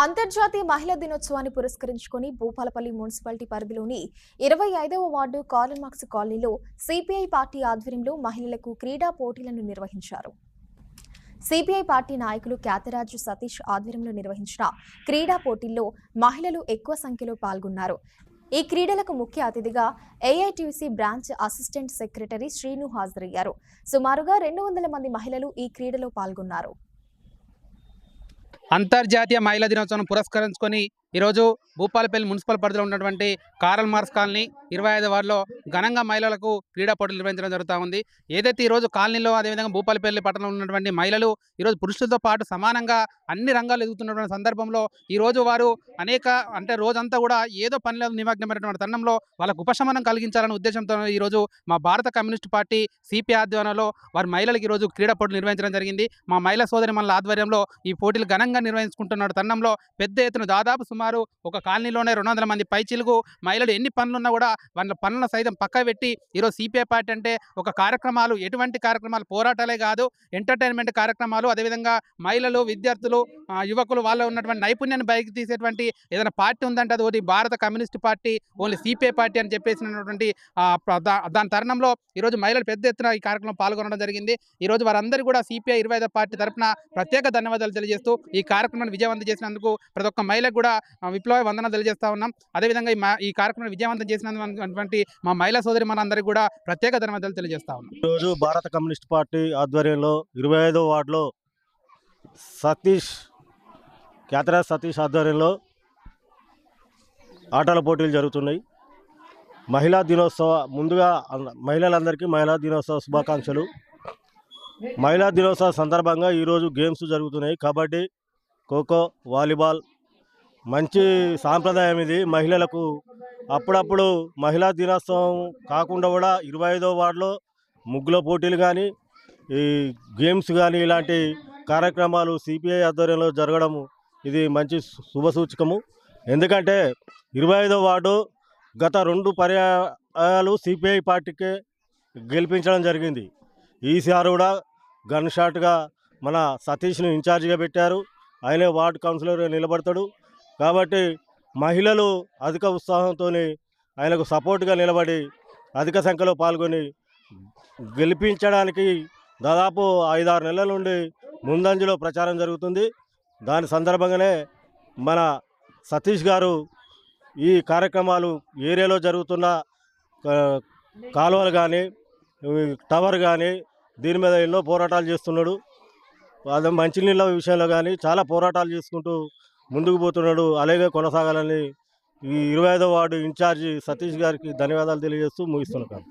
అంతర్జాతీయ మహిళా దినోత్సవాన్ని పురస్కరించుకొని భూపాలపల్లి మున్సిపాలిటీ పరిధిలోని 25వ వార్డు కార్ల్ మార్క్స్ కాలనీలో సిపిఐ పార్టీ ఆధ్వర్యంలో మహిళలకు క్రీడా పోటీలను నిర్వహించారు. సిపిఐ పార్టీ నాయకులు క్యాతరాజు సతీష్ ఆధ్వర్యంలో నిర్వహించిన క్రీడా పోటీల్లో మహిళలు ఎక్కువ సంఖ్యలో పాల్గొన్నారు. ఈ క్రీడలకు ముఖ్య అతిథిగా AITUC branch assistant secretary Srinu హాజరయ్యారు. సుమారుగా 200 మంది మహిళలు ఈ క్రీడలో పాల్గొన్నారు. అంతర్జాతీయ మహిళా దినోత్సవం పురస్కరించుకొని ఈరోజు భూపాలపల్లి మున్సిపల్ పరిధిలో ఉన్నటువంటి కార్ల్ మార్క్స్ కాలనీ 25వ వార్డులో ఘనంగా మహిళలకు క్రీడా పోటీలు నిర్వహించడం జరుగుతూ ఉంది. ఏదైతే ఈరోజు కాలనీలో అదేవిధంగా భూపాలపల్లి పట్టణంలో ఉన్నటువంటి మహిళలు ఈరోజు పురుషులతో పాటు సమానంగా అన్ని రంగాలు ఎదుగుతున్నటువంటి సందర్భంలో ఈరోజు వారు రోజంతా కూడా ఏదో పనిలో నిమగ్నమైనటువంటి తరుణంలో వాళ్ళకు ఉపశమనం కలిగించాలనే ఉద్దేశంతో ఈరోజు మా భారత కమ్యూనిస్ట్ పార్టీ సిపిఐ ఆధ్వర్యంలో వారి మహిళలకు ఈరోజు క్రీడా పోటీలు నిర్వహించడం జరిగింది. మా మహిళా సోదరి మనల ఆధ్వర్యంలో ఈ పోటీలు ఘనంగా నిర్వహించుకుంటున్న తరుణంలో పెద్ద ఎత్తున దాదాపు సుమారు ఒక కాలనీలోనే 200 మంది పైచిలుగు మహిళలు ఎన్ని పనులున్నా కూడా వాళ్ళ పనులను సైతం పక్క పెట్టి ఈరోజు సిపిఐ పార్టీ అంటే ఒక కార్యక్రమాలు, ఎటువంటి కార్యక్రమాలు పోరాటాలే కాదు, ఎంటర్టైన్మెంట్ కార్యక్రమాలు, అదేవిధంగా మహిళలు, విద్యార్థులు, యువకులు వాళ్ళ ఉన్నటువంటి నైపుణ్యాన్ని బయటకు తీసేటువంటి ఏదైనా పార్టీ ఉందంటే అది ఒకటి భారత communist party, only CPI party అని చెప్పేసినటువంటి దాని తరుణంలో ఈరోజు మహిళలు పెద్ద ఎత్తున ఈ కార్యక్రమం పాల్గొనడం జరిగింది. ఈరోజు వారందరూ కూడా సిపిఐ 25వ పార్టీ తరఫున ప్రత్యేక ధన్యవాదాలు తెలియజేస్తూ ఈ కార్యక్రమాన్ని విజయవంతం చేసినందుకు ప్రతి ఒక్క మహిళకు కూడా విప్లవ వందన తెలియజేస్తా ఉన్నాం. అదేవిధంగా ఈ కార్యక్రమాన్ని విజయవంతం చేసినటువంటి మా మహిళా సోదరి మనందరికీ కూడా ప్రత్యేక ధన్యవాదాలు తెలియజేస్తా ఉన్నాం. ఈరోజు భారత కమ్యూనిస్ట్ పార్టీ ఆధ్వర్యంలో 25వ వార్డులో క్యాతరాజ్ సతీష్ ఆధ్వర్యంలో ఆటల పోటీలు జరుగుతున్నాయి. మహిళా దినోత్సవ ముందుగా మహిళలందరికీ మహిళా దినోత్సవ శుభాకాంక్షలు. మహిళా దినోత్సవ సందర్భంగా ఈరోజు గేమ్స్ జరుగుతున్నాయి. కబడ్డీ, ఖోఖో, వాలీబాల్. మంచి సాంప్రదాయం ఇది. మహిళలకు అప్పుడప్పుడు మహిళా దినోత్సవం కాకుండా కూడా 25వ వార్డులో ముగ్గుల పోటీలు కానీ, ఈ గేమ్స్ కానీ ఇలాంటి కార్యక్రమాలు సిపిఐ ఆధ్వర్యంలో జరగడం ఇది మంచి శుభసూచకము. ఎందుకంటే 25వ వార్డు గత 2 పర్యాయాలు సిపిఐ పార్టీకే గెలిపించడం జరిగింది. ఈసారి కూడా గన్ షాట్గా మన సతీష్ను ఇన్ఛార్జిగా పెట్టారు. ఆయనే వార్డు కౌన్సిలర్గా నిలబడతాడు. కాబట్టి మహిళలు అధిక ఉత్సాహంతో ఆయనకు సపోర్ట్గా నిలబడి అధిక సంఖ్యలో పాల్గొని గెలిపించడానికి దాదాపు 5-6 నెలల నుండి ముందంజలో ప్రచారం జరుగుతుంది. దాని సందర్భంగానే మన సతీష్ గారు ఈ కార్యక్రమాలు ఏరియాలో జరుగుతున్న కాలువలు కానీ, టవర్ కానీ దీని మీద ఎన్నో పోరాటాలు చేస్తున్నాడు. అదే మంచినీళ్ళ విషయంలో కానీ చాలా పోరాటాలు చేసుకుంటూ ముందుకు పోతున్నాడు. అలాగే కొనసాగాలని ఈ 25వ వార్డు ఇన్ఛార్జి సతీష్ గారికి ధన్యవాదాలు తెలియజేస్తూ ముగిస్తున్నాను.